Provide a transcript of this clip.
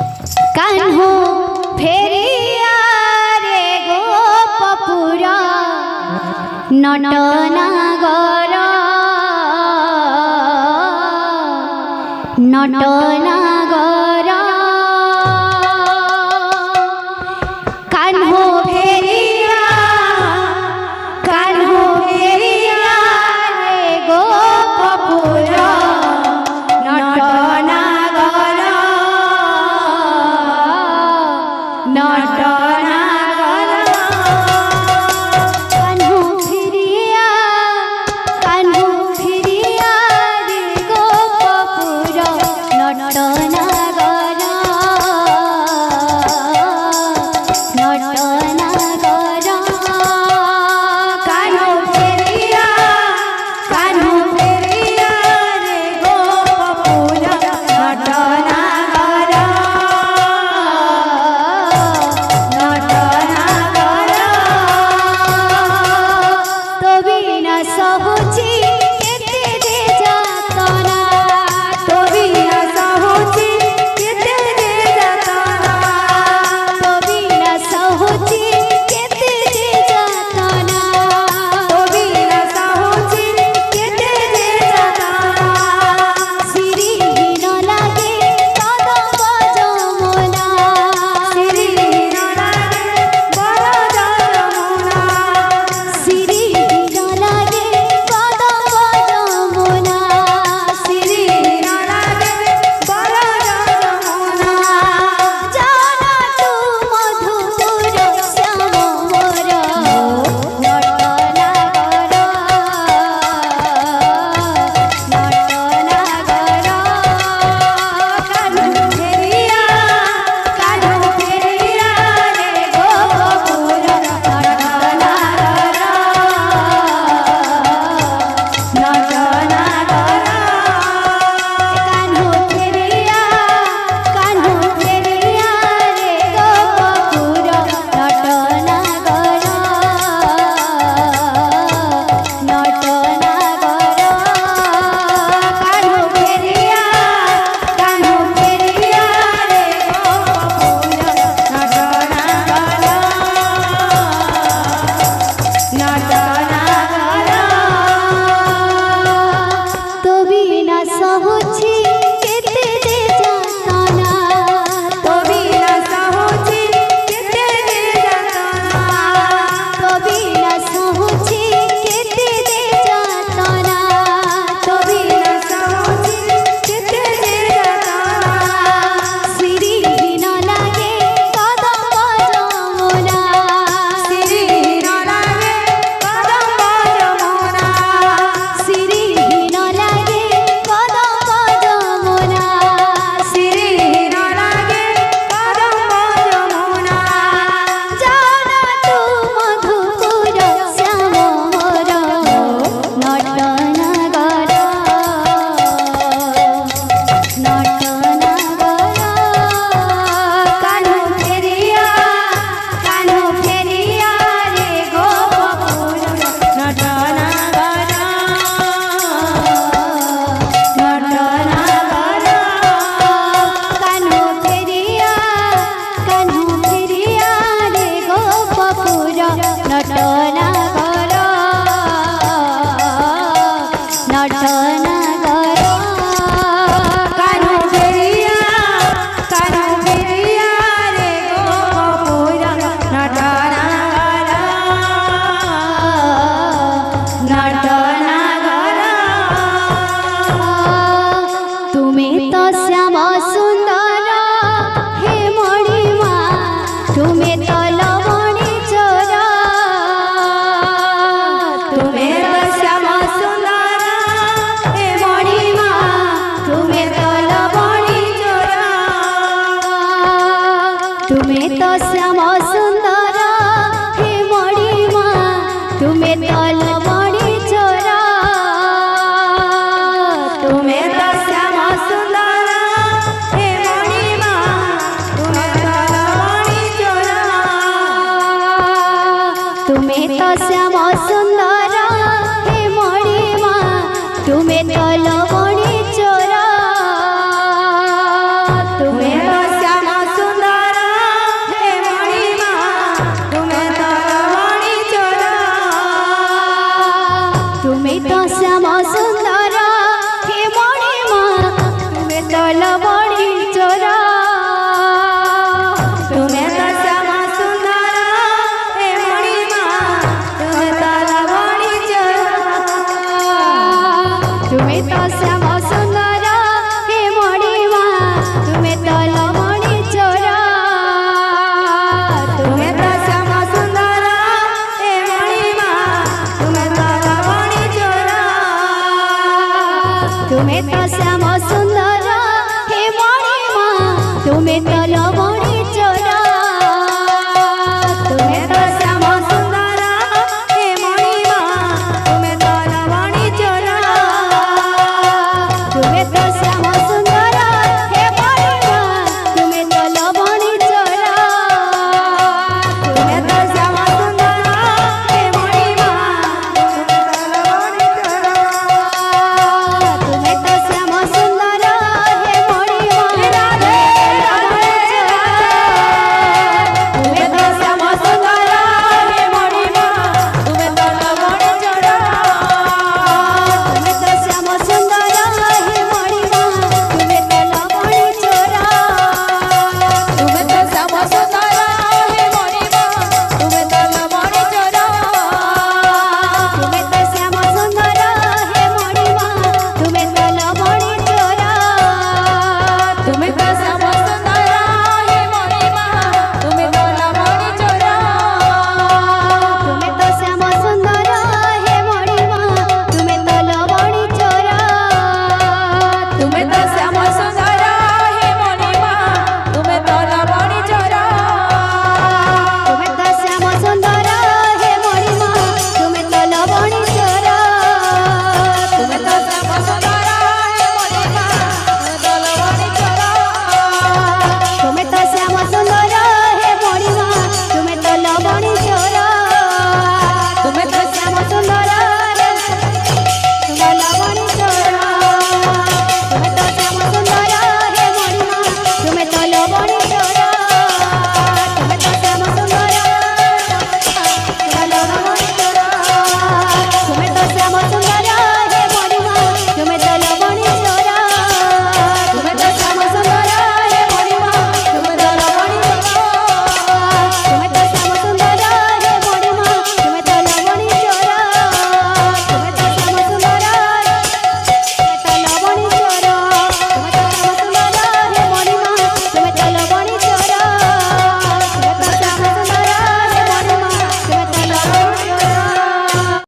कान्हो फेरिया रे गोपपुर नटनागर नटनागर कान्हो फेरिया रे गोपपुर नटनागर नटनागर कान्हो फेरिया रे गोपपुर नटनागर नटनागर कान्हो फेरिया रे गोपपुर नटनागर नटनागर तो बिना सहुची केते दे जातना तो बिना सहुची केते दे जातना तो बिना सहुची केते दे जातना तो बिना सहुची केते दे जातना सिरिहीन लागे कदम जमुना सिरिहीन लागे बड़ जमुना सिरिहीन लागे कदम जमुना सिरिहीन लागे बड़ जमुना जाना तू मधुपुर श्याम मोर नटनागर नटनागर कान्हो फेरिया रे गोपपुर नटनागर नटनागर कान्हो फेरिया रे गोपपुर नटनागर नटनागर कान्हो फेरिया रे गोपपुर नटनागर तो बिना सहुची केते दे जातना तो बिना सहुची केते दे जातना तो बिना सहुची केते दे जातना तो बिना सहुची केते दे जातना सिरिहीन लागे कदम जमुना सिरिहीन लागे कदम जमुना सिरिहीन लागे कदम जमुना सिरिहीन लागे कदम जमुना जाना तू मधुपुर श्याम मोर नटनागर नटनागर कान्हो फेरिया रे गोपपुर नटनागर नटनागर कान्हो फेरिया रे गोपपुर नटनागर नटनागर कान्हो फेरिया रे गोपपुर नटनागर नटनागर तुम्हें तो श्याम सुंदर हे मणिमा तुम्हें तो लवणी चोर तुम्हें तो श्याम सुंदर हे मणिमा तुम्हें तो लवणी चोर तुम्हें तो श्याम सुंदर हे मणिमा तुम्हें तो लवणी चोर तुम्हें तो श्याम सुंदर हे मणिमा तुम्हें तो लवणी चोर तुम्हें तो श्याम सुंदर हे मणिमा तुम्हें तो लवणी चोर तुम्हें तो श्याम ତୁମେ ତ